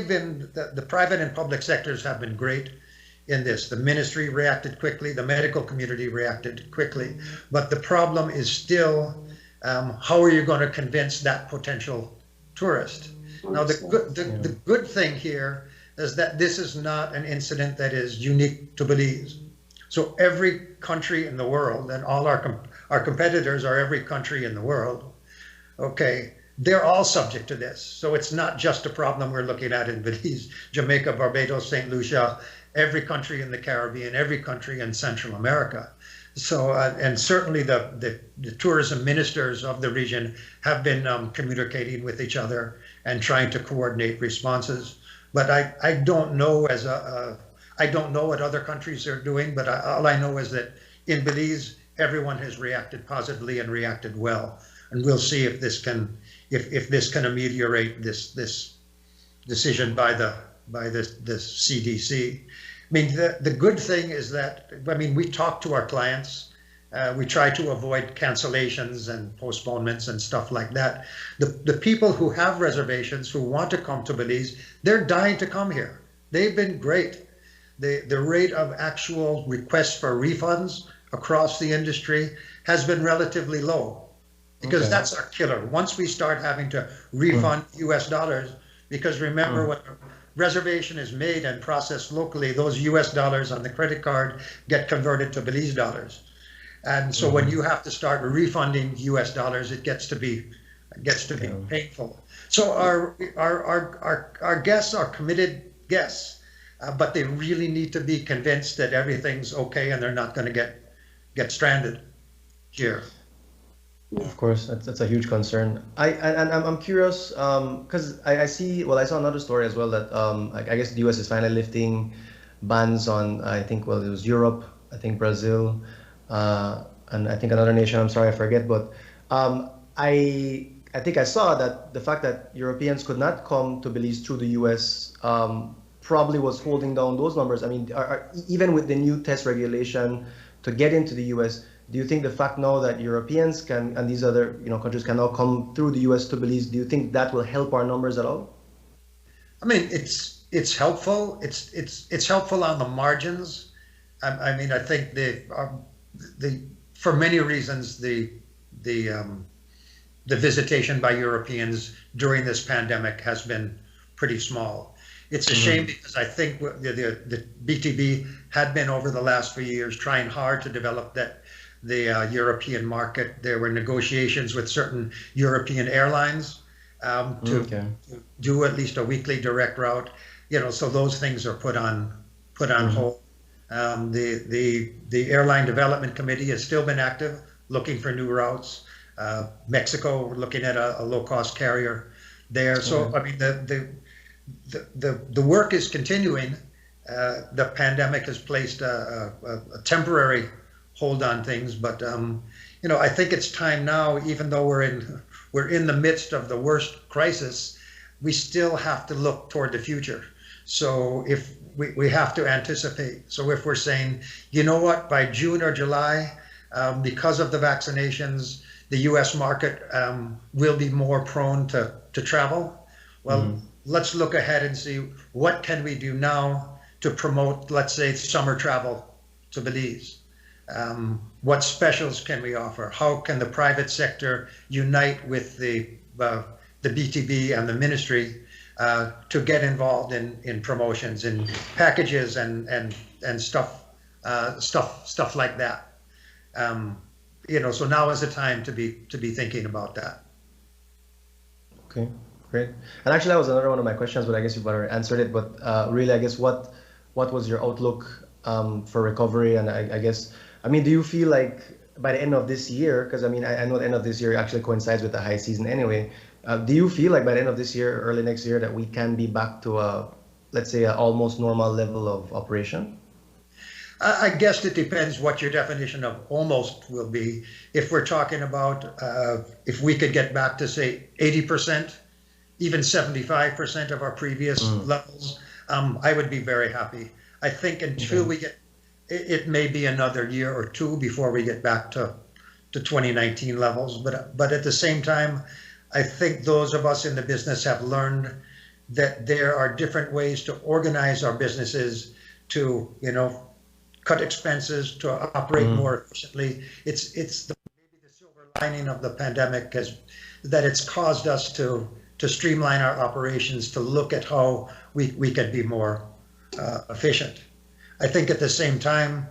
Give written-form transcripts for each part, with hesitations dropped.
they've been, the private and public sectors have been great in this. The ministry reacted quickly, the medical community reacted quickly, but the problem is still, how are you going to convince that potential tourist? Now, the good thing here is that this is not an incident that is unique to Belize. So every country in the world, and all our competitors are every country in the world, okay, they're all subject to this. So it's not just a problem we're looking at in Belize, Jamaica, Barbados, St. Lucia, every country in the Caribbean, every country in Central America. So, and certainly the tourism ministers of the region have been communicating with each other and trying to coordinate responses. But I don't know I don't know what other countries are doing, but all I know is that in Belize, everyone has reacted positively and reacted well. And we'll see if this can ameliorate this decision by the CDC. I mean, the good thing is that, I mean, we talk to our clients. We try to avoid cancellations and postponements and stuff like that. The people who have reservations, who want to come to Belize, they're dying to come here. They've been great. The rate of actual requests for refunds across the industry has been relatively low, because that's our killer. Once we start having to refund US dollars, because remember, when a reservation is made and processed locally, those US dollars on the credit card get converted to Belize dollars. And so when you have to start refunding US dollars, it gets to be painful. So our guests are committed guests, but they really need to be convinced that everything's okay and they're not going to get stranded here. Of course, that's a huge concern. I'm curious, because I saw another story as well that I guess the US is finally lifting bans on, I think, well, it was Europe, I think Brazil, and I think another nation, I'm sorry, I forget, but I think I saw that the fact that Europeans could not come to Belize through the US probably was holding down those numbers. I mean, even with the new test regulation to get into the US, do you think the fact now that Europeans can, and these other countries can now come through the US to Belize, do you think that will help our numbers at all? I mean, it's helpful. It's helpful on the margins. I mean, I think for many reasons the visitation by Europeans during this pandemic has been pretty small. It's a shame, because I think the BTB had been over the last few years trying hard to develop the European market. There were negotiations with certain European airlines to do at least a weekly direct route. So those things are put on hold. The Airline Development Committee has still been active, looking for new routes. Mexico, we're looking at a low-cost carrier there. So I mean, the work is continuing. The pandemic has placed a temporary hold on things, but I think it's time now, even though we're in the midst of the worst crisis, we still have to look toward the future. So if we have to anticipate. So if we're saying, you know what, by June or July, because of the vaccinations, the US market will be more prone to travel. Well, let's look ahead and see what can we do now to promote, let's say, summer travel to Belize. What specials can we offer? How can the private sector unite with the BTB and the ministry to get involved in promotions, in packages and stuff like that? So now is the time to be thinking about that. Okay, great. And actually, that was another one of my questions, but I guess you've already answered it. But really, I guess what was your outlook for recovery? And I guess, I mean, do you feel like by the end of this year, because I mean, I know the end of this year actually coincides with the high season anyway. Do you feel like by the end of this year, early next year, that we can be back to let's say, an almost normal level of operation? I guess it depends what your definition of almost will be. If we're talking about if we could get back to, say, 80%, even 75% of our previous levels, I would be very happy. I think until we get, it may be another year or two before we get back to 2019 levels. But at the same time, I think those of us in the business have learned that there are different ways to organize our businesses to, cut expenses, to operate more efficiently. It's maybe the silver lining of the pandemic is that it's caused us to streamline our operations, to look at how we could be more efficient. I think at the same time,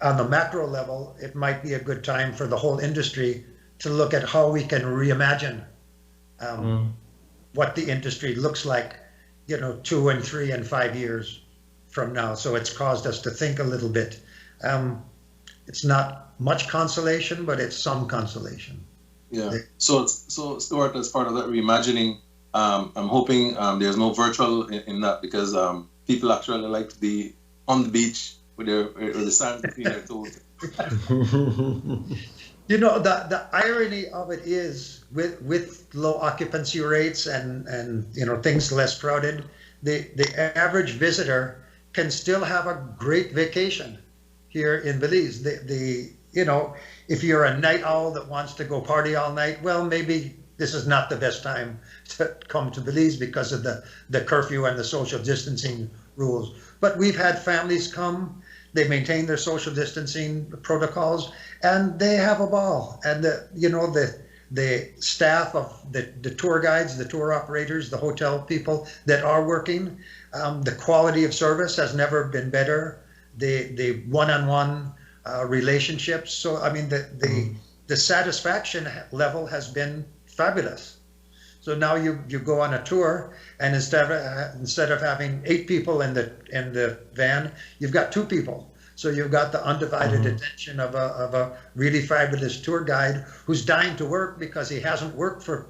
on the macro level, it might be a good time for the whole industry to look at how we can reimagine what the industry looks like, 2 and 3 and 5 years from now. So it's caused us to think a little bit. It's not much consolation, but it's some consolation. Yeah. So Stuart, as part of that reimagining, I'm hoping there's no virtual in that, because people actually like to be on the beach with the sand between their toes. The irony of it is with low occupancy rates and things less crowded, the average visitor can still have a great vacation here in Belize. If you're a night owl that wants to go party all night, well, maybe this is not the best time to come to Belize because of the curfew and the social distancing rules. But we've had families come, they maintain their social distancing protocols, and they have a ball. And the staff of the tour guides, the tour operators, the hotel people that are working, the quality of service has never been better. The one-on-one relationships. So I mean the satisfaction level has been fabulous. So now you go on a tour, and instead of having 8 people in the van, you've got 2 people. So you've got the undivided attention of a really fabulous tour guide who's dying to work because he hasn't worked for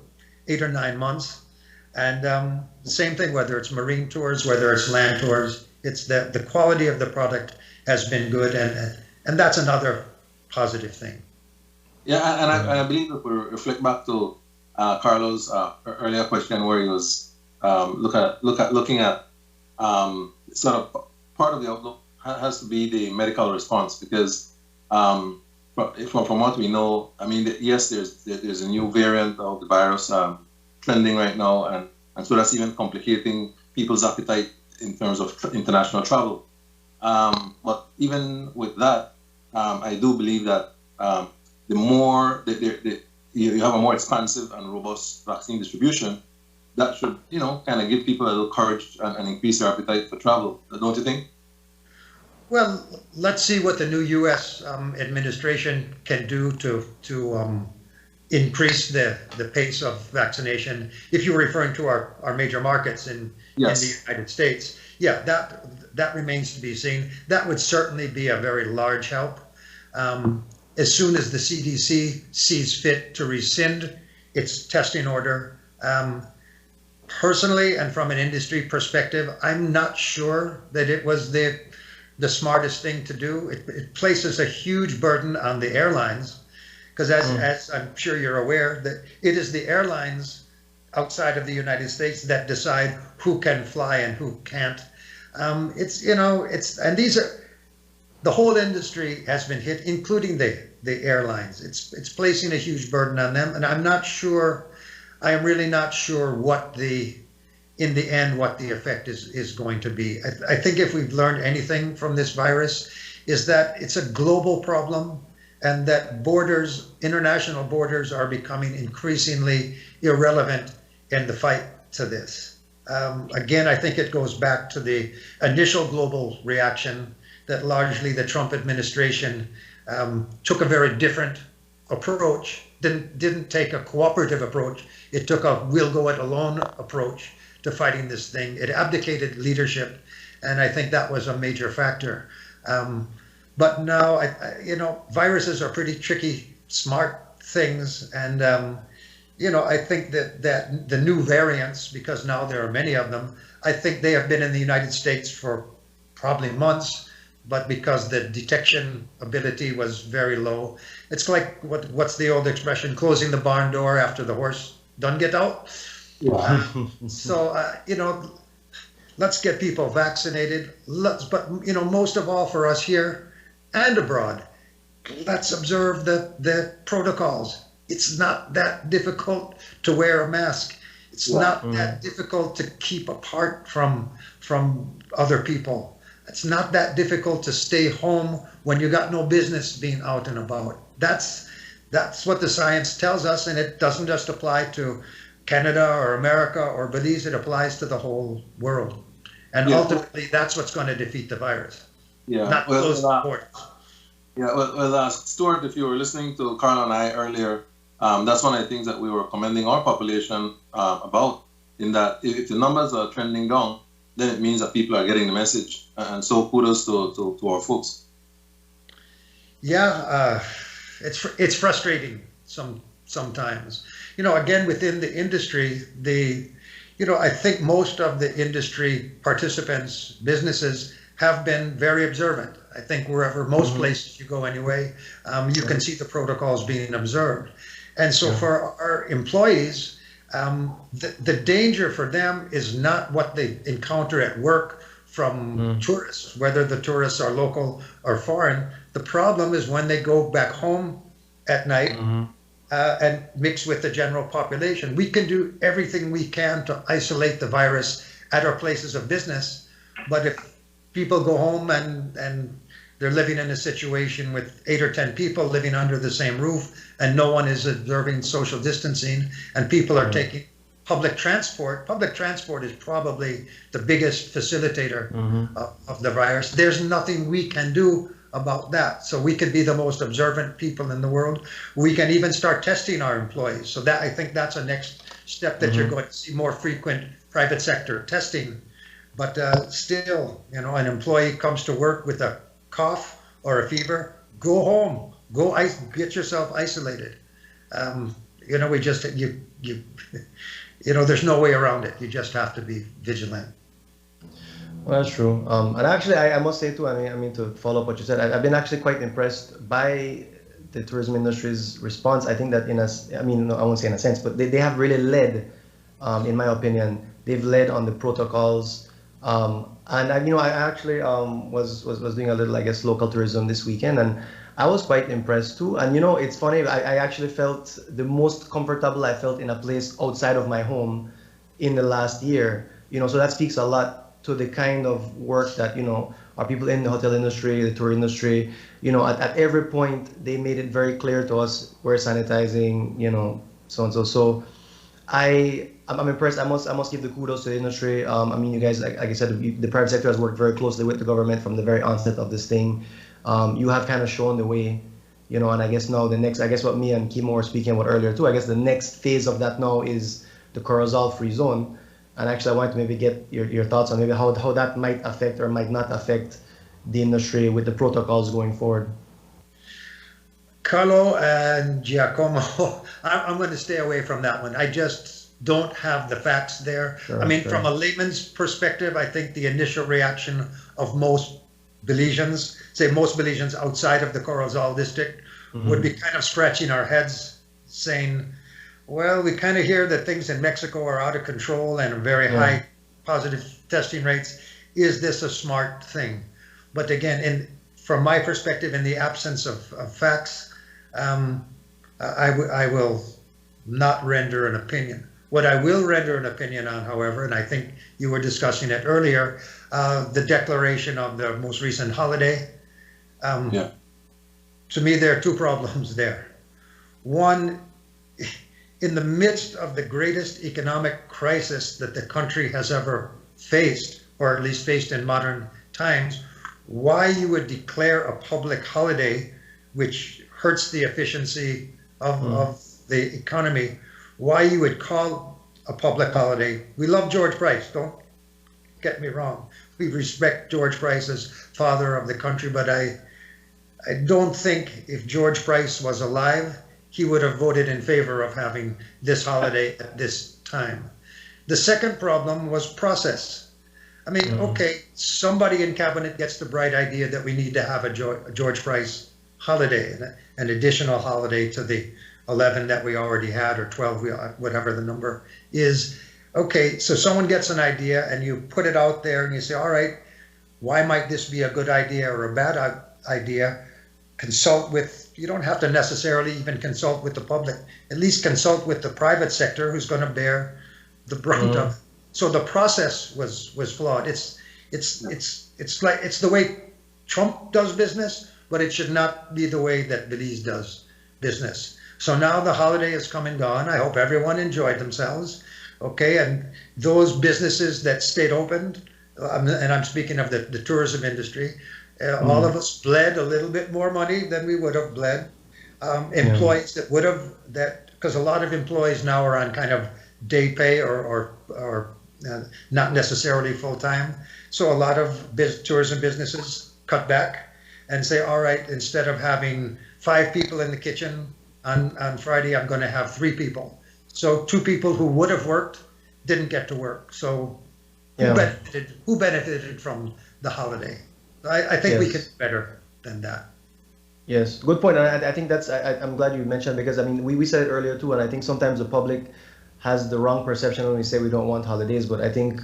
8 or 9 months. And the same thing, whether it's marine tours, whether it's land tours, it's the quality of the product has been good, and that's another positive thing. Yeah, and I believe if we reflect back to Carlos' earlier question, where he was looking at sort of part of the outlook has to be the medical response, because from what we know, I mean, yes, there's a new variant of the virus trending right now, and so that's even complicating people's appetite in terms of international travel. But even with that, I do believe that the more you have a more expansive and robust vaccine distribution, that should, kind of give people a little courage and increase their appetite for travel. Don't you think? Well, let's see what the new U.S. Administration can do to increase the pace of vaccination. If you're referring to our major markets in the United States, yeah, that remains to be seen. That would certainly be a very large help. As soon as the CDC sees fit to rescind its testing order, personally and from an industry perspective, I'm not sure that it was the smartest thing to do. It places a huge burden on the airlines, because as I'm sure you're aware, that it is the airlines outside of the United States that decide who can fly and who can't. And these are, the whole industry has been hit, including the airlines. It's placing a huge burden on them, and I am really not sure in the end what the effect is going to be. I think if we've learned anything from this virus, is that it's a global problem, and that international borders are becoming increasingly irrelevant in the fight to this. Again, I think it goes back to the initial global reaction that largely the Trump administration took a very different approach, didn't take a cooperative approach. It took a we'll go it alone approach to fighting this thing. It abdicated leadership, and I think that was a major factor. But now, viruses are pretty tricky, smart things, and I think that the new variants, because now there are many of them, I think they have been in the United States for probably months, but because the detection ability was very low, it's like what's the old expression, closing the barn door after the horse done get out. Yeah. Let's get people vaccinated. But most of all for us here and abroad, let's observe the protocols. It's not that difficult to wear a mask. It's not that difficult to keep apart from other people. It's not that difficult to stay home when you got no business being out and about. That's what the science tells us, and it doesn't just apply to Canada or America or Belize. It applies to the whole world. And ultimately, that's what's going to defeat the virus. Yeah. Not close borders. Yeah. Well, Stuart, if you were listening to Carl and I earlier, that's one of the things that we were commending our population about. In that, if the numbers are trending down, then it means that people are getting the message. And so kudos to our folks. Yeah, it's frustrating sometimes. Again, within the industry, I think most of the industry participants, businesses, have been very observant. I think wherever, most places you go anyway, you can see the protocols being observed. And so for our employees, the danger for them is not what they encounter at work from tourists, whether the tourists are local or foreign. The problem is when they go back home at night and mix with the general population. We can do everything we can to isolate the virus at our places of business, but if people go home and they're living in a situation with 8 or 10 people living under the same roof and no one is observing social distancing, and people are taking public transport. Public transport is probably the biggest facilitator of the virus. There's nothing we can do about that. So we could be the most observant people in the world. We can even start testing our employees. So that, I think that's a next step that you're going to see more frequent private sector testing. But still, an employee comes to work with a cough or a fever, go home, get yourself isolated. There's no way around it. You just have to be vigilant. Well, that's true. And actually, I must say too, I mean, to follow up what you said, I've been actually quite impressed by the tourism industry's response. I think that I won't say in a sense, but they have really led, in my opinion, they've led on the protocols. And I actually was doing a little, I guess, local tourism this weekend, and I was quite impressed too. And it's funny, I actually felt the most comfortable I felt in a place outside of my home in the last year. So that speaks a lot to the kind of work that our people in the hotel industry, the tour industry. At every point they made it very clear to us we're sanitizing, so and so. So I'm impressed. I must give the kudos to the industry. You guys, like I said, the private sector has worked very closely with the government from the very onset of this thing. You have kind of shown the way, and I guess now what me and Kimo were speaking about earlier too, I guess the next phase of that now is the Corozal free zone. And actually, I wanted to maybe get your thoughts on maybe how that might affect or might not affect the industry with the protocols going forward. Carlo and Giacomo, I'm going to stay away from that one. I just don't have the facts there. Sure. From a layman's perspective, I think the initial reaction of most Belizeans, outside of the Corozal district, would be kind of scratching our heads, saying, well, we kind of hear that things in Mexico are out of control and very high positive testing rates. Is this a smart thing? But again, from my perspective, in the absence of facts, I will not render an opinion. What I will render an opinion on, however, and I think you were discussing it earlier, the declaration of the most recent holiday. To me, there are two problems there. One, in the midst of the greatest economic crisis that the country has ever faced, or at least faced in modern times, why you would declare a public holiday, which hurts the efficiency of the economy, why you would call a public holiday. We love George Price, don't get me wrong. We respect George Price as father of the country, but I don't think if George Price was alive, he would have voted in favor of having this holiday at this time. The second problem was process. Okay, somebody in cabinet gets the bright idea that we need to have a George Price holiday, an additional holiday to the 11 that we already had, or 12, whatever the number is. Okay, so someone gets an idea and you put it out there and you say, all right, why might this be a good idea or a bad idea? Consult with, you don't have to necessarily even consult with the public, at least consult with the private sector who's going to bear the brunt of. So the process was flawed. It's the way Trump does business, but it should not be the way that Belize does business. So now the holiday has come and gone. I hope everyone enjoyed themselves. Okay, and those businesses that stayed open, and I'm speaking of the tourism industry, all of us bled a little bit more money than we would have bled. Employees that would have, because a lot of employees now are on kind of day pay or not necessarily full time. So a lot of tourism businesses cut back and say, all right, instead of having 5 people in the kitchen on Friday, I'm going to have 3 people. So 2 people who would have worked didn't get to work. So who benefited from the holiday? I think we can do better than that. Yes, good point. And I think I'm glad you mentioned, because I mean, we said it earlier too, and I think sometimes the public has the wrong perception when we say we don't want holidays, but I think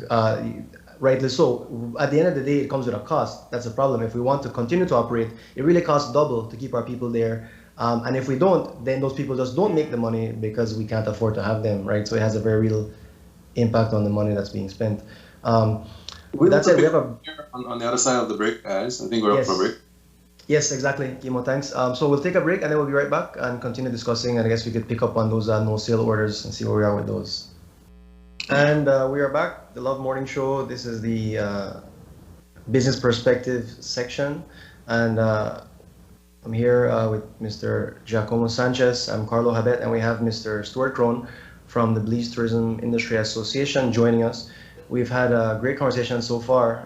rightly so. At the end of the day, it comes with a cost. That's a problem. If we want to continue to operate, it really costs double to keep our people there. And if we don't, then those people just don't make the money because we can't afford to have them, right? So it has a very real impact on the money that's being spent. That said, we have on the other side of the break, guys. I think we're up for a break. Yes, exactly, Kimo, thanks. So we'll take a break and then we'll be right back and continue discussing. And I guess we could pick up on those no sale orders and see where we are with those. And we are back, the Love Morning Show. This is the business perspective section. And I'm here with Mr. Giacomo Sanchez. I'm Carlo Habet, and we have Mr. Stuart Crone from the Belize Tourism Industry Association joining us. We've had a great conversation so far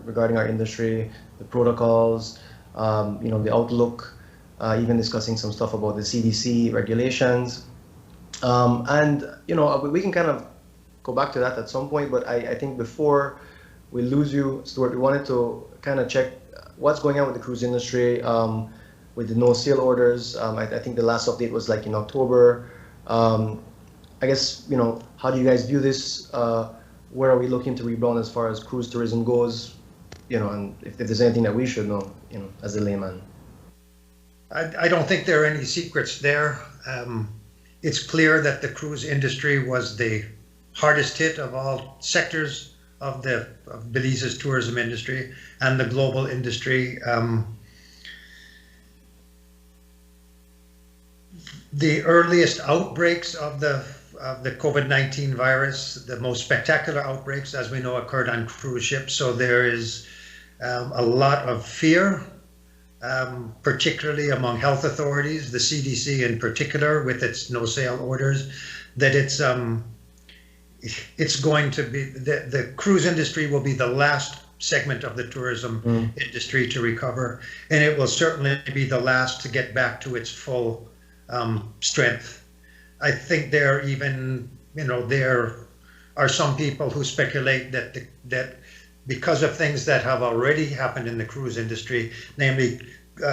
regarding our industry, the protocols, the outlook, even discussing some stuff about the CDC regulations. And we can kind of go back to that at some point, but I think before we lose you, Stuart, we wanted to kind of check what's going on with the cruise industry, with the no sale orders. I think the last update was like in October. I guess, how do you guys view this? Where are we looking to rebound as far as cruise tourism goes? And if there's anything that we should know, as a layman. I don't think there are any secrets there. It's clear that the cruise industry was the hardest hit of all sectors of Belize's tourism industry and the global industry. The earliest outbreaks of the COVID-19 virus, the most spectacular outbreaks, as we know, occurred on cruise ships. So there is a lot of fear, particularly among health authorities, the CDC in particular, with its no sale orders, that it's going to be, the cruise industry will be the last segment of the tourism industry to recover, and it will certainly be the last to get back to its full strength. I think there are some people who speculate that because of things that have already happened in the cruise industry, namely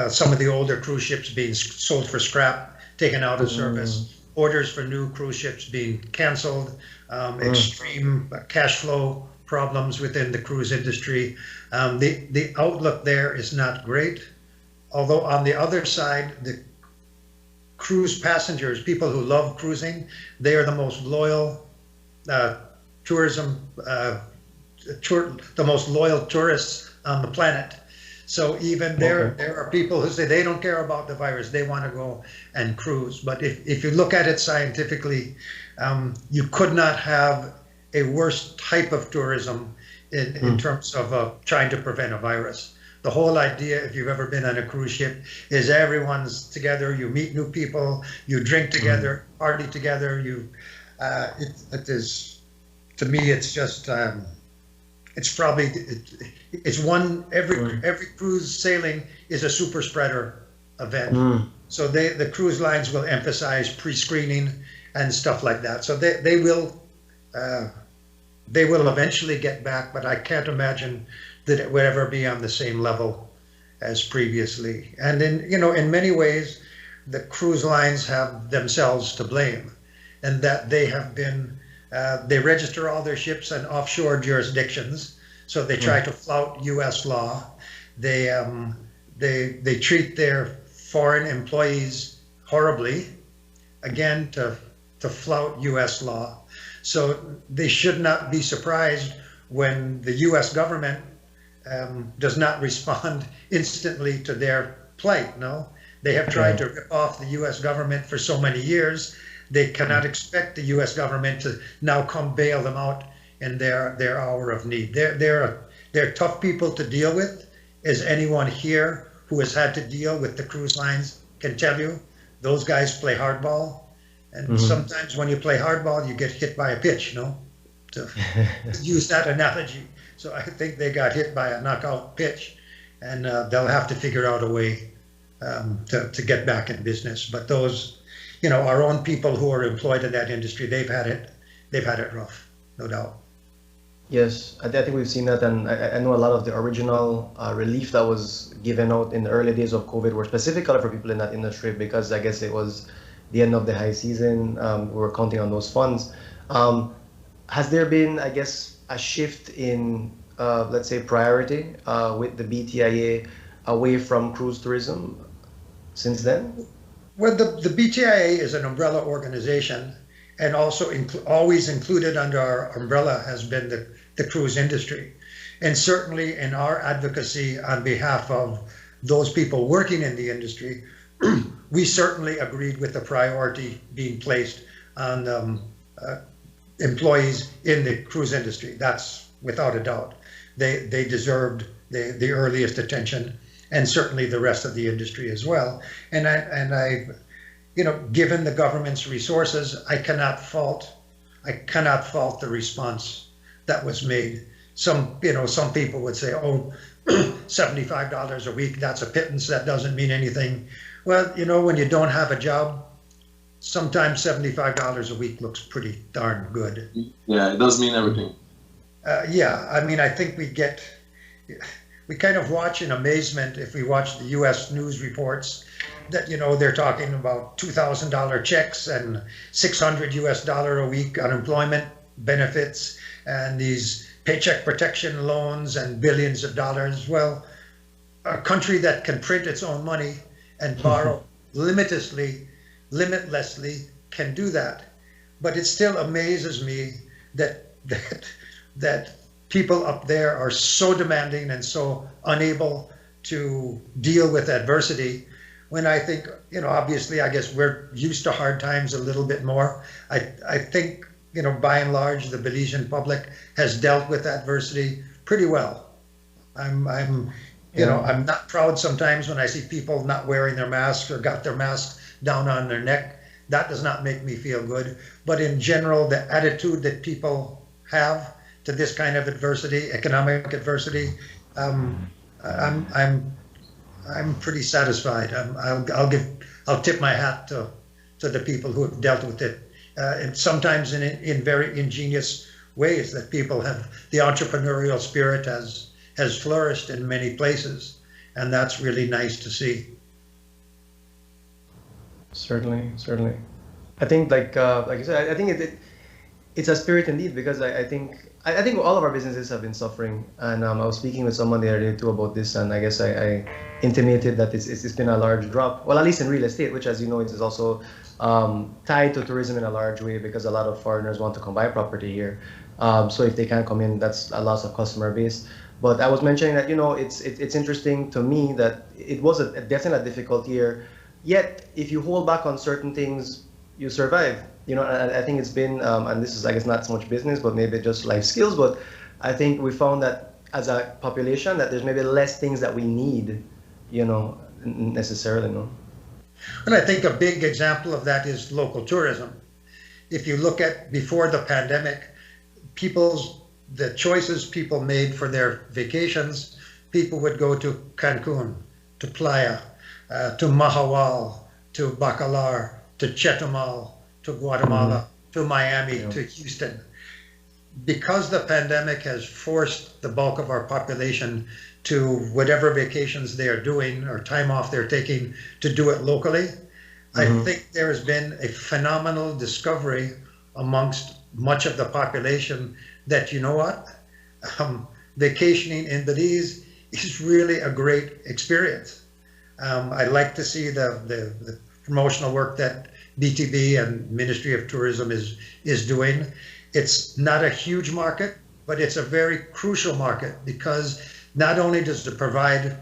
some of the older cruise ships being sold for scrap, taken out of service, orders for new cruise ships being canceled, extreme cash flow problems within the cruise industry. The outlook there is not great. Although on the other side, the cruise passengers, people who love cruising, they are the most loyal the most loyal tourists on the planet. So even there are people who say they don't care about the virus, they want to go and cruise. But if you look at it scientifically, you could not have a worse type of tourism in terms of trying to prevent a virus. The whole idea, if you've ever been on a cruise ship, is everyone's together, you meet new people, you drink together, party together. It is, to me, it's just, it's probably, every cruise sailing is a super spreader event. So the cruise lines will emphasize pre-screening and stuff like that. So they will eventually get back, but I can't imagine that it would ever be on the same level as previously. And in many ways, the cruise lines have themselves to blame, and that they have been, they register all their ships in offshore jurisdictions, so they try to flout U.S. law. They treat their foreign employees horribly, again to flout U.S. law. So they should not be surprised when the U.S. government does not respond instantly to their plight. No, they have tried to rip off the U.S. government for so many years. They cannot expect the U.S. government to now come bail them out in their hour of need. They're tough people to deal with, as anyone here who has had to deal with the cruise lines can tell you. Those guys play hardball, and sometimes when you play hardball, you get hit by a pitch, to use that analogy. So I think they got hit by a knockout pitch, and they'll have to figure out a way to get back in business. But those, our own people who are employed in that industry, they've had it rough, no doubt. Yes, I think we've seen that, and I know a lot of the original relief that was given out in the early days of COVID were specifically for people in that industry, because I guess it was the end of the high season. We were counting on those funds. Has there been, I guess, a shift in, let's say, priority with the BTIA away from cruise tourism since then? Well, the BTIA is an umbrella organization, and also always included under our umbrella has been the cruise industry. And certainly in our advocacy on behalf of those people working in the industry, we certainly agreed with the priority being placed on employees in the cruise industry. That's without a doubt. They deserved the earliest attention, and certainly the rest of the industry as well. And I given the government's resources, I cannot fault the response that was made. Some people would say, oh, $75 a week, that's a pittance, that doesn't mean anything. Well, when you don't have a job, sometimes $75 a week looks pretty darn good. Yeah, it does mean everything. Yeah, I mean, I think we kind of watch in amazement if we watch the U.S. news reports that, they're talking about $2,000 checks and $600 a week unemployment benefits and these paycheck protection loans and billions of dollars. Well, a country that can print its own money and borrow limitlessly can do that. But it still amazes me that people up there are so demanding and so unable to deal with adversity, when I think, obviously, I guess we're used to hard times a little bit more. I think, by and large, the Belizean public has dealt with adversity pretty well. I'm not proud sometimes when I see people not wearing their masks or got their masks down on their neck. That does not make me feel good. But in general, the attitude that people have to this kind of adversity, economic adversity, I'm pretty satisfied. I'll tip my hat to the people who have dealt with it, and sometimes in very ingenious ways. That people have, the entrepreneurial spirit has flourished in many places, and that's really nice to see. Certainly. I think, like you said, I think it's a spirit indeed, because I think all of our businesses have been suffering, and I was speaking with someone the other day too about this, and I guess I intimated that it's been a large drop. Well, at least in real estate, which, as you know, is also tied to tourism in a large way, because a lot of foreigners want to come buy property here. So if they can't come in, that's a loss of customer base. But I was mentioning that it's interesting to me that it was definitely a difficult year. Yet if you hold back on certain things, you survive. And I think it's been, and this is, I guess, not so much business, but maybe just life skills. But I think we found that as a population, that there's maybe less things that we need, necessarily. No. And I think a big example of that is local tourism. If you look at before the pandemic, the choices people made for their vacations, people would go to Cancun, to Playa, to Mahawal, to Bacalar, to Chetumal, to Guatemala, to Miami, to Houston. Because the pandemic has forced the bulk of our population to whatever vacations they are doing or time off they're taking to do it locally, I think there has been a phenomenal discovery amongst much of the population that, vacationing in Belize is really a great experience. I like to see the promotional work that BTB and Ministry of Tourism is doing. It's not a huge market, but it's a very crucial market because not only does it provide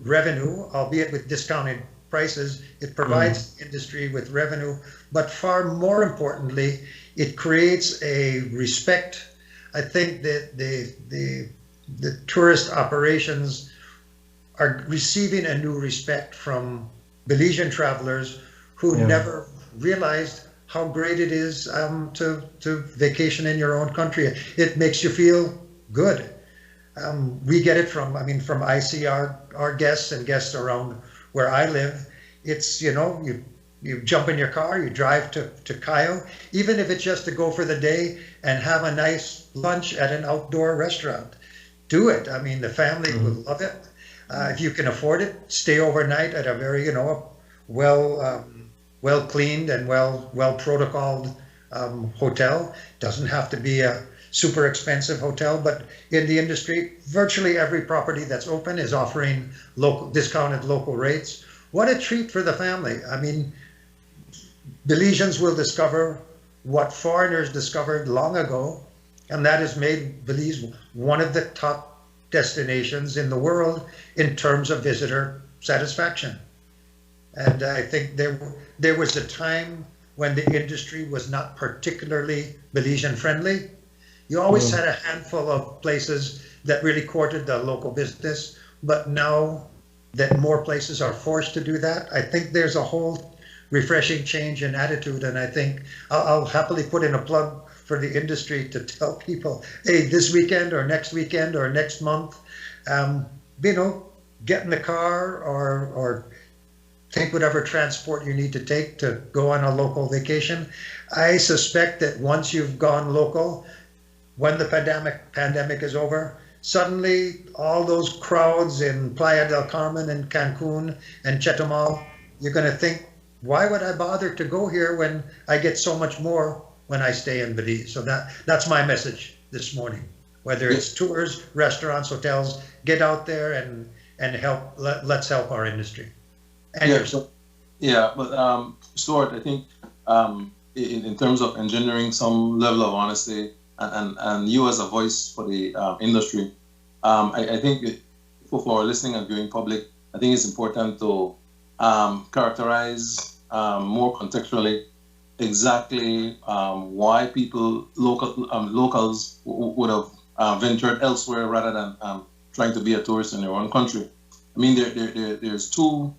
revenue, albeit with discounted prices, it provides industry with revenue, but far more importantly, it creates a respect. I think that the tourist operations are receiving a new respect from Belizean travelers who never realized how great it is to vacation in your own country. It makes you feel good. We get it from, I mean, from our guests and guests around where I live. It's, you jump in your car, you drive to Cayo, even if it's just to go for the day and have a nice lunch at an outdoor restaurant. Do it. I mean, the family will love it. If you can afford it, stay overnight at a very, well cleaned and well protocoled hotel. Doesn't have to be a super expensive hotel, but in the industry, virtually every property that's open is offering discounted local rates. What a treat for the family. I mean, Belizeans will discover what foreigners discovered long ago, and that has made Belize one of the top destinations in the world in terms of visitor satisfaction. And I think there was a time when the industry was not particularly Belizean friendly. You always had a handful of places that really courted the local business, but now that more places are forced to do that, I think there's a whole refreshing change in attitude. And I think I'll happily put in a plug for the industry to tell people, hey, this weekend or next month, get in the car or take whatever transport you need to take to go on a local vacation. I suspect that once you've gone local, when the pandemic is over, suddenly all those crowds in Playa del Carmen and Cancun and Chetumal, you're going to think, why would I bother to go here when I get so much more when I stay in Belize? So that's my message this morning. Whether it's tours, restaurants, hotels, get out there and help. Let's help our industry. And but Stuart, I think in terms of engendering some level of honesty and you as a voice for the industry, I think for our listening and viewing public, I think it's important to characterize more contextually exactly why locals would have ventured elsewhere rather than trying to be a tourist in their own country. I mean, there's two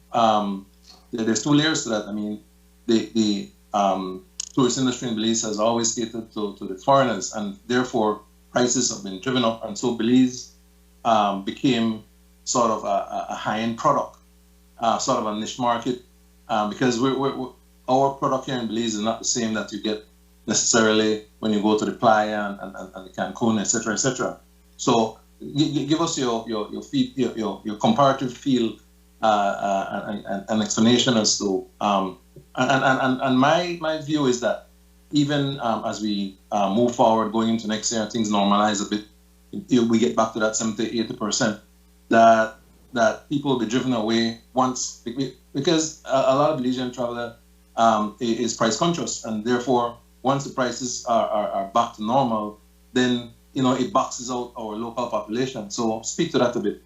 layers to that. I mean, the tourist industry in Belize has always catered to the foreigners, and therefore prices have been driven up, and so Belize became sort of a high-end product, sort of a niche market, because our product here in Belize is not the same that you get necessarily when you go to the Playa and the Cancun, etc., etc. So give us your comparative feel and explanation as to and my view is that even as we move forward going into next year, things normalize a bit, we get back to that 70-80%, that people will be driven away once, because a lot of Belizean traveler is price conscious, and therefore once the prices are back to normal, then it boxes out our local population. So speak to that a bit.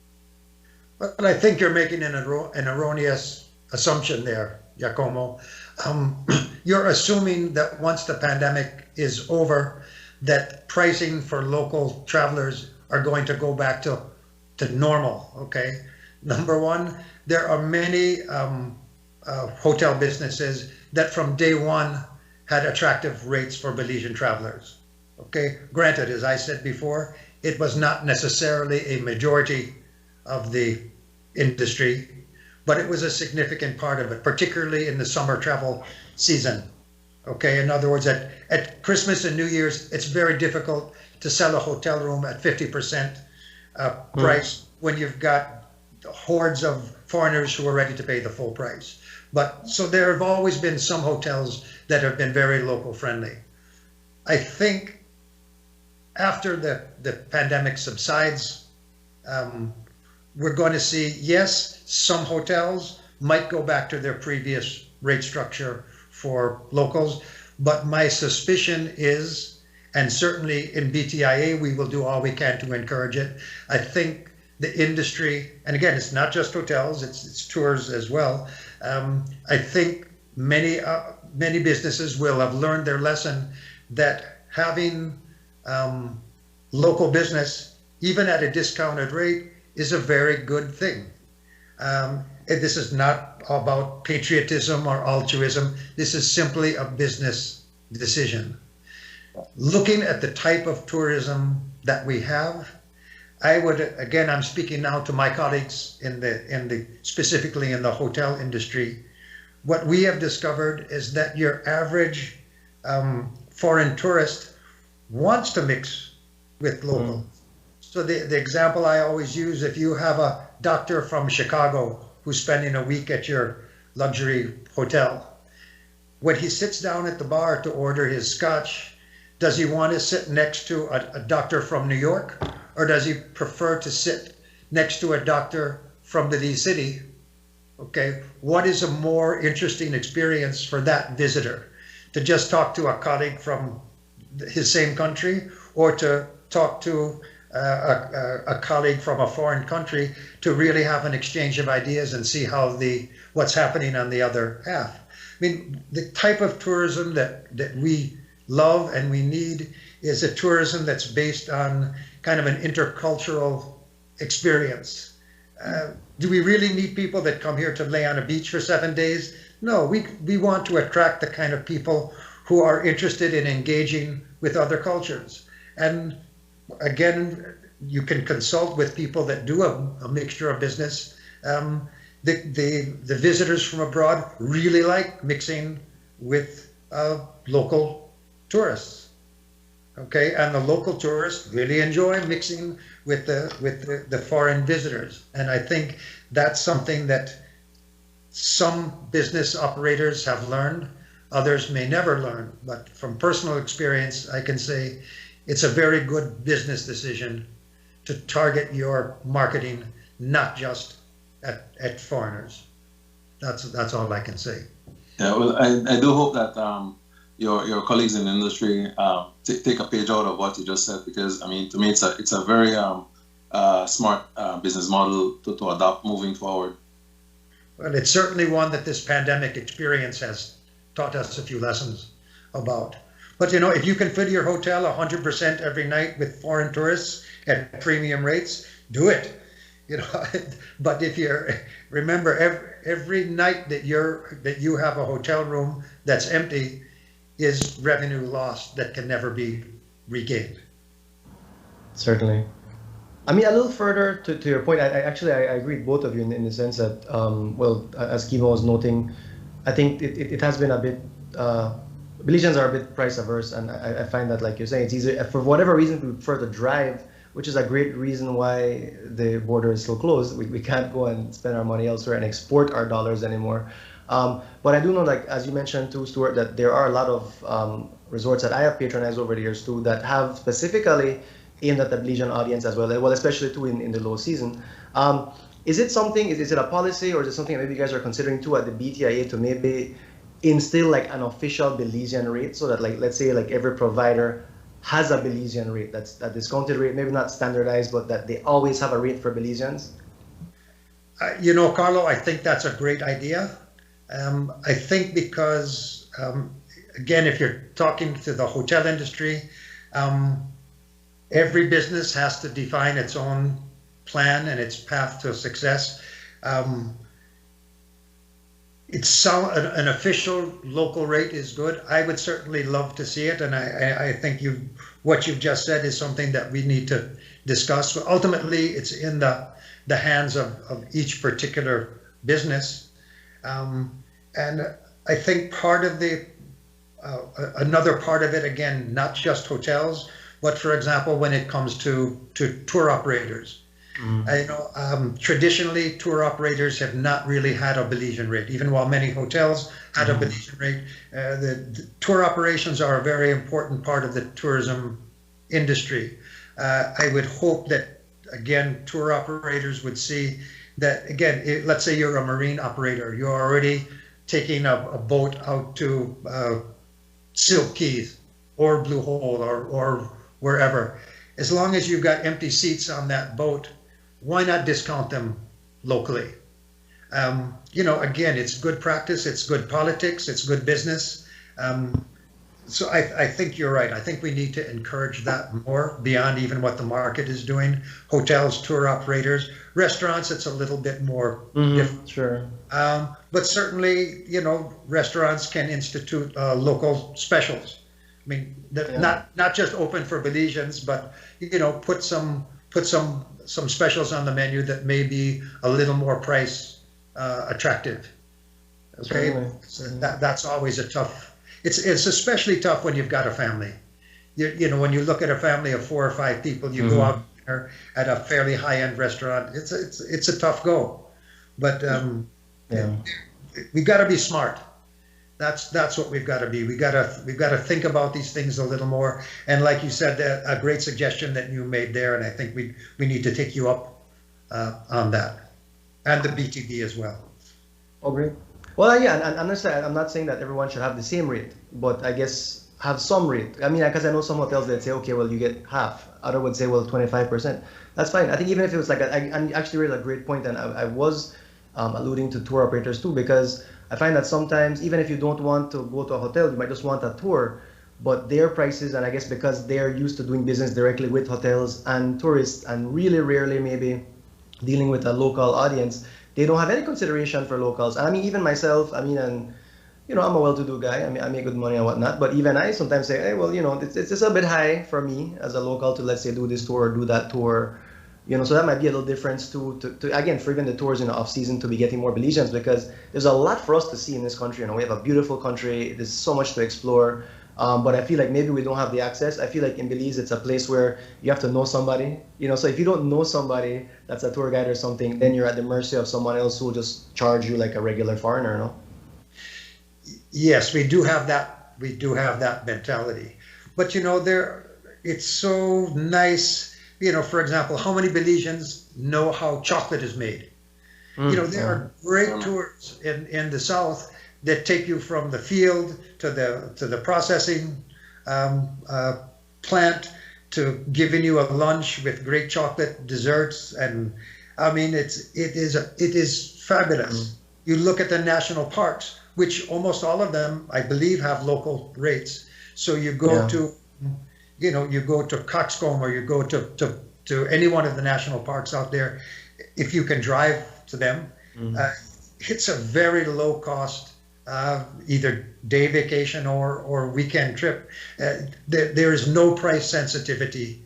But I think you're making an erroneous assumption there, Giacomo. You're assuming that once the pandemic is over, that pricing for local travelers are going to go back to normal, okay? Number one, there are many hotel businesses that from day one had attractive rates for Belizean travelers. Okay, granted, as I said before, it was not necessarily a majority of the industry, but it was a significant part of it, particularly in the summer travel season. Okay, in other words, at Christmas and New Year's, it's very difficult to sell a hotel room at 50% price when you've got hordes of foreigners who are ready to pay the full price. But so there have always been some hotels that have been very local friendly. I think after the pandemic subsides, we're going to see, yes, some hotels might go back to their previous rate structure for locals, but my suspicion is, And certainly in BTIA, we will do all we can to encourage it. I think the industry, and again, it's not just hotels, it's tours as well. I think many businesses will have learned their lesson that having local business, even at a discounted rate, is a very good thing. This is not about patriotism or altruism. This is simply a business decision. Looking at the type of tourism that we have, I would, again, I'm speaking now to my colleagues specifically in the hotel industry. What we have discovered is that your average foreign tourist wants to mix with local. So the example I always use, if you have a doctor from Chicago who's spending a week at your luxury hotel, when he sits down at the bar to order his scotch, does he want to sit next to a doctor from New York, or does he prefer to sit next to a doctor from Belize City? Okay, what is a more interesting experience for that visitor? To just talk to a colleague from his same country, or to talk to a colleague from a foreign country to really have an exchange of ideas and see how what's happening on the other half? I mean, the type of tourism that we love and we need is a tourism that's based on kind of an intercultural experience. Do we really need people that come here to lay on a beach for 7 days? No, we want to attract the kind of people who are interested in engaging with other cultures. And again, you can consult with people that do a mixture of business. The visitors from abroad really like mixing with local tourists. Okay, and the local tourists really enjoy mixing with the foreign visitors. And I think that's something that some business operators have learned, others may never learn. But from personal experience, I can say it's a very good business decision to target your marketing not just at foreigners. That's all I can say. Yeah, well, I do hope that your colleagues in the industry take a page out of what you just said, because I mean, to me, it's a very smart business model to adopt moving forward. Well, it's certainly one that this pandemic experience has taught us a few lessons about. But you know, if you can fill your hotel 100% every night with foreign tourists at premium rates, do it. You know, but if remember, every night that you have a hotel room that's empty is revenue lost that can never be regained. Certainly. I mean, a little further to your point, I agree with both of you in the sense that, well, as Kimo was noting, I think it has been a bit, Belizeans are a bit price averse, and I find that, like you're saying, it's easier, for whatever reason, we prefer to drive, which is a great reason why the border is still closed. We can't go and spend our money elsewhere and export our dollars anymore. But I do know, like, as you mentioned too, Stuart, that there are a lot of resorts that I have patronized over the years too that have specifically aimed at the Belizean audience as well, especially too in the low season. Is it something, is it a policy, or is it something that maybe you guys are considering too at the BTIA to maybe instill like an official Belizean rate, so that, like, let's say like every provider has a Belizean rate, that's a discounted rate, maybe not standardized, but that they always have a rate for Belizeans? You know, Carlo, I think that's a great idea. I think because, again, if you're talking to the hotel industry, every business has to define its own plan and its path to success. An official local rate is good. I would certainly love to see it, and I think what you've just said is something that we need to discuss. But ultimately, it's in the hands of each particular business. And I think part of another part of it, again, not just hotels, but for example, when it comes to tour operators. I know traditionally tour operators have not really had a Belizean rate, even while many hotels had a Belizean rate. The tour operations are a very important part of the tourism industry. I would hope that, again, tour operators would see that, again, let's say you're a marine operator, you're already taking a boat out to Silk Keys, or Blue Hole or wherever. As long as you've got empty seats on that boat, why not discount them locally? You know, again, it's good practice, it's good politics, it's good business. So I think you're right. I think we need to encourage that more beyond even what the market is doing. Hotels, tour operators, restaurants, it's a little bit more different. Sure. But certainly, you know, restaurants can institute local specials. I mean, not just open for Belizeans, but you know, put some specials on the menu that may be a little more price attractive. Okay, so that's always a tough. It's especially tough when you've got a family. You know, when you look at a family of 4 or 5 people, you go out there at a fairly high-end restaurant. It's a tough go, but we got to be smart. That's what we've got to be. We've got to think about these things a little more. And like you said, a great suggestion that you made there, and I think we need to take you up on that, and the BTB as well. Oh, great. Well, yeah, and I'm not saying that everyone should have the same rate, but I guess have some rate. I mean, because I know some hotels that say, okay, well, you get half. Others would say, well, 25%. That's fine. I think even if it was like, I actually raised a great point, and I was alluding to tour operators too, because I find that sometimes, even if you don't want to go to a hotel, you might just want a tour, but their prices, and I guess because they're used to doing business directly with hotels and tourists, and really rarely maybe dealing with a local audience, they don't have any consideration for locals. And I mean, even myself, I mean, and you know, I'm a well-to-do guy. I mean, I make good money and whatnot. But even I sometimes say, hey, well, you know, it's a bit high for me as a local to, let's say, do this tour or do that tour. You know, so that might be a little difference to again, for even the tours in the off season to be getting more Belizeans, because there's a lot for us to see in this country. You know, we have a beautiful country. There's so much to explore. But I feel like maybe we don't have the access. I feel like in Belize, it's a place where you have to know somebody. You know, so if you don't know somebody that's a tour guide or something, then you're at the mercy of someone else who will just charge you like a regular foreigner, no? Yes, we do have that. We do have that mentality. But you know, it's so nice. You know, for example, how many Belizeans know how chocolate is made? You know, there are great tours in the South that take you from the field to the processing plant to giving you a lunch with great chocolate desserts, and I mean it is fabulous. You look at the national parks, which almost all of them, I believe, have local rates. So you go to, you know, you go to Coxcomb, or you go to any one of the national parks out there, if you can drive to them. It's a very low cost, either day vacation or weekend trip. There is no price sensitivity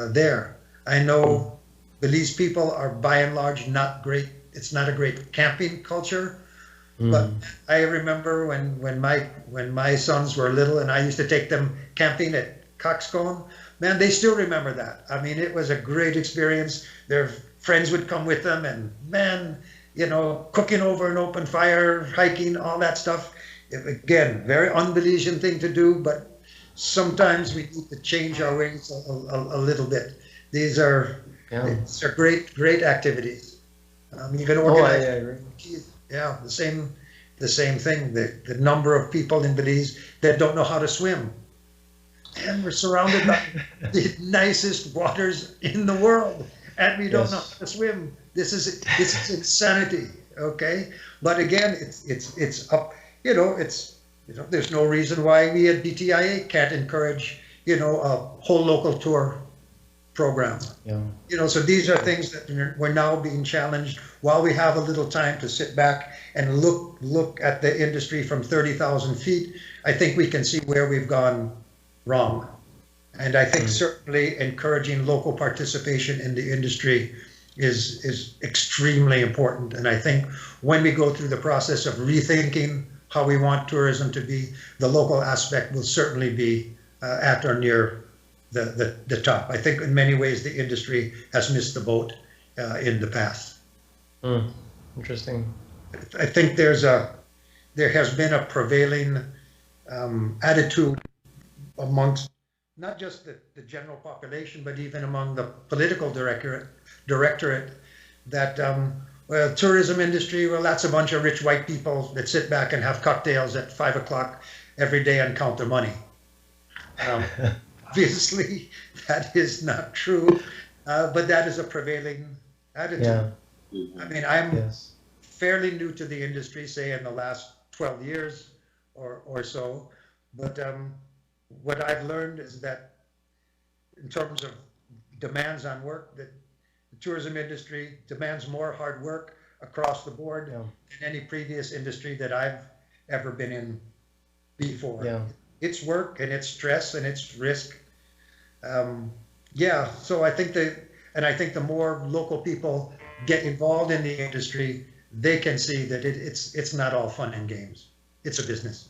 there. I know Belize people are by and large not great. It's not a great camping culture. But I remember when my sons were little and I used to take them camping at Coxcomb, man, they still remember that. I mean, it was a great experience. Their friends would come with them, and man, you know, cooking over an open fire, hiking, all that stuff. Again, very un-Belizean thing to do, but sometimes we need to change our ways a little bit. These are great activities. You can organize. Yeah, the same thing. The number of people in Belize that don't know how to swim, and we're surrounded by the nicest waters in the world, and we don't know how to swim. This is insanity. Okay, but again, it's up. You know, there's no reason why we at BTIA can't encourage, you know, a whole local tour program. You know, so these are things that we're now being challenged while we have a little time to sit back and look at the industry from 30,000 feet. I think we can see where we've gone wrong. And I think certainly encouraging local participation in the industry is extremely important. And I think when we go through the process of rethinking how we want tourism to be, the local aspect will certainly be at or near the top. I think in many ways the industry has missed the boat in the past. Interesting. I think there has been a prevailing attitude amongst not just the general population, but even among the political directorate that well, tourism industry, well, that's a bunch of rich white people that sit back and have cocktails at 5 o'clock every day and count their money. Um, obviously, that is not true, but that is a prevailing attitude. Yeah. I mean, I'm Yes. fairly new to the industry, say in the last 12 years or so, but what I've learned is that in terms of demands on work, that the tourism industry demands more hard work across the board Yeah. than any previous industry that I've ever been in before. Yeah. It's work and it's stress and it's risk. Yeah, so I think I think the more local people get involved in the industry, they can see that it's not all fun and games. It's a business.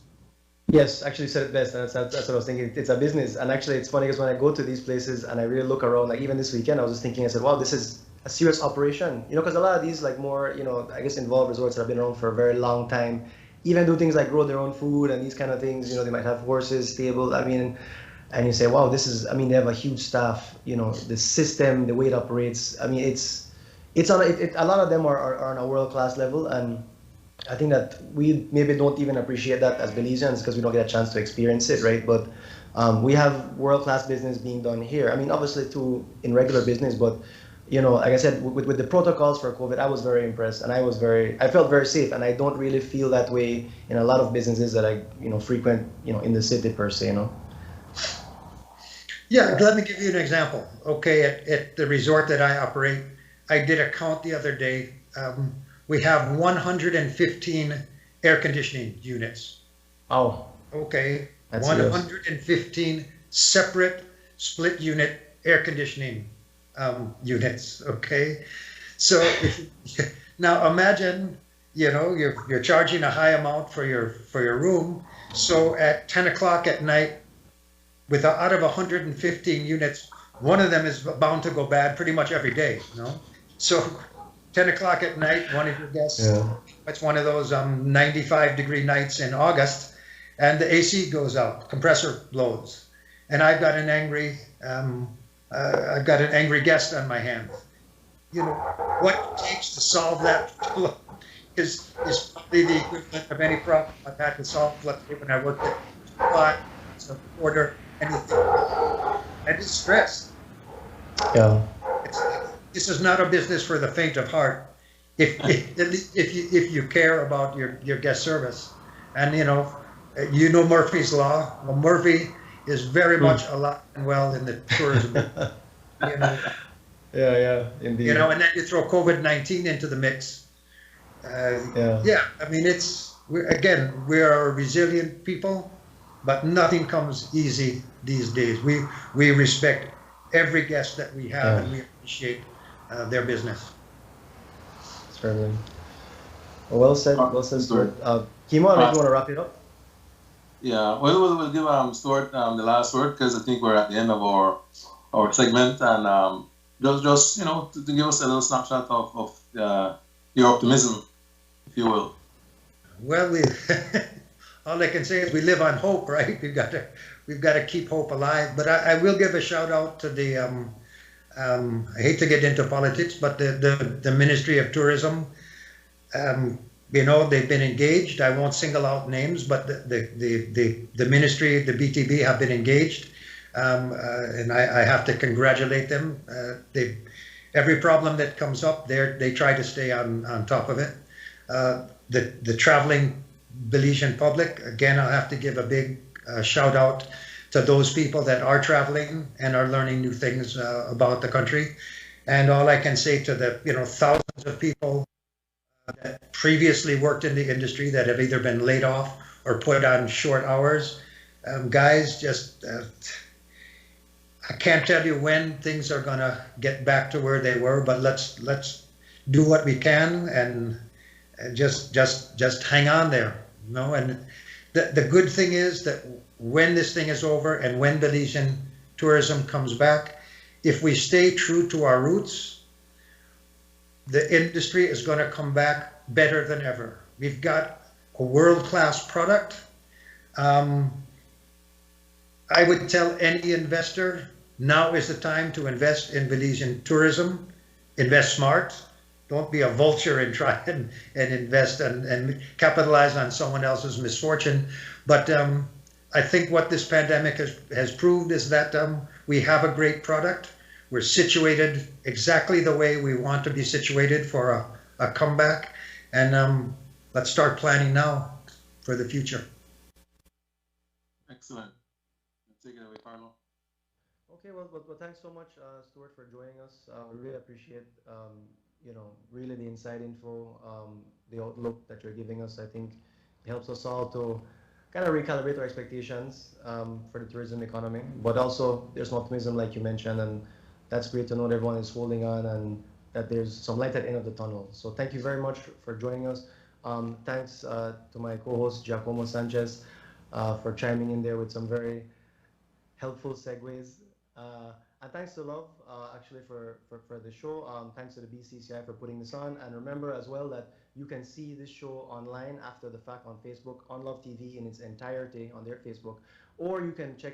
Yes, actually said it best, and that's what I was thinking. It's a business, and actually, it's funny because when I go to these places and I really look around, like even this weekend, I was just thinking, I said, "Wow, this is a serious operation." You know, because a lot of these, like more, I guess, involved resorts that have been around for a very long time, even do things like grow their own food and these kind of things. You know, they might have horses, stables. I mean, and you say, "Wow, this is." I mean, they have a huge staff. You know, the system, the way it operates. I mean, it's on a lot of them are on a world class level, and I think that we maybe don't even appreciate that as Belizeans because we don't get a chance to experience it, right? But we have world-class business being done here. I mean, obviously too in regular business, but like I said, with the protocols for COVID, I was very impressed, and I felt very safe, and I don't really feel that way in a lot of businesses that I frequent, in the city per se. Yeah, let me give you an example. Okay, at the resort that I operate, I did a count the other day. We have 115 air conditioning units. Oh, Okay, that's 115 separate split unit air conditioning units. Okay, so now imagine, you're charging a high amount for your room. So at 10 o'clock at night, out of 115 units, one of them is bound to go bad pretty much every day. So 10 o'clock at night, one of your guests, it's one of those 95-degree nights in August, and the AC goes out, compressor blows, and I've got an angry guest on my hands. What it takes to solve that is probably the equivalent of any problem I've had to solve. Let's say when I worked at 5, so order anything, and it's stress. Yeah. This is not a business for the faint of heart. If you care about your guest service, and Murphy's law. Well, Murphy is very much alive and well in the tourism. Yeah, indeed. And then you throw COVID-19 into the mix. Yeah. I mean, we are a resilient people, but nothing comes easy these days. We respect every guest that we have, and we appreciate their business. Certainly. Well said, Stuart. Kimo, I think you want to wrap it up? Yeah, well, we'll give Stuart the last word because I think we're at the end of our segment, and just to give us a little snapshot of your optimism, if you will. Well, all I can say is we live on hope, right? We've got to keep hope alive. But I will give a shout out to the I hate to get into politics, but the Ministry of Tourism. They've been engaged. I won't single out names, but the ministry, the BTB, have been engaged, and I have to congratulate them. Every problem that comes up, they try to stay on top of it. The traveling Belizean public, again, I'll have to give a big shout out to those people that are traveling and are learning new things about the country. And all I can say to the thousands of people that previously worked in the industry that have either been laid off or put on short hours, guys, just I can't tell you when things are gonna get back to where they were, but let's do what we can and just hang on there, And the good thing is that when this thing is over and when Belizean tourism comes back, if we stay true to our roots, the industry is going to come back better than ever. We've got a world-class product. I would tell any investor, now is the time to invest in Belizean tourism. Invest smart. Don't be a vulture and try and invest and capitalize on someone else's misfortune. But I think what this pandemic has proved is that we have a great product. We're situated exactly the way we want to be situated for a comeback. And let's start planning now for the future. Excellent. Take it away, Carlo. Okay, well, thanks so much, Stuart, for joining us. We really appreciate, really the inside info, the outlook that you're giving us. I think it helps us all to kind of recalibrate our expectations for the tourism economy. But also, there's some optimism, like you mentioned, and that's great to know that everyone is holding on and that there's some light at the end of the tunnel. So thank you very much for joining us. Thanks to my co-host, Giacomo Sanchez, for chiming in there with some very helpful segues. And thanks to Love, actually, for the show. Thanks to the BCCI for putting this on. And remember as well that you can see this show online after the fact on Facebook, on Love TV in its entirety on their Facebook, or you can check it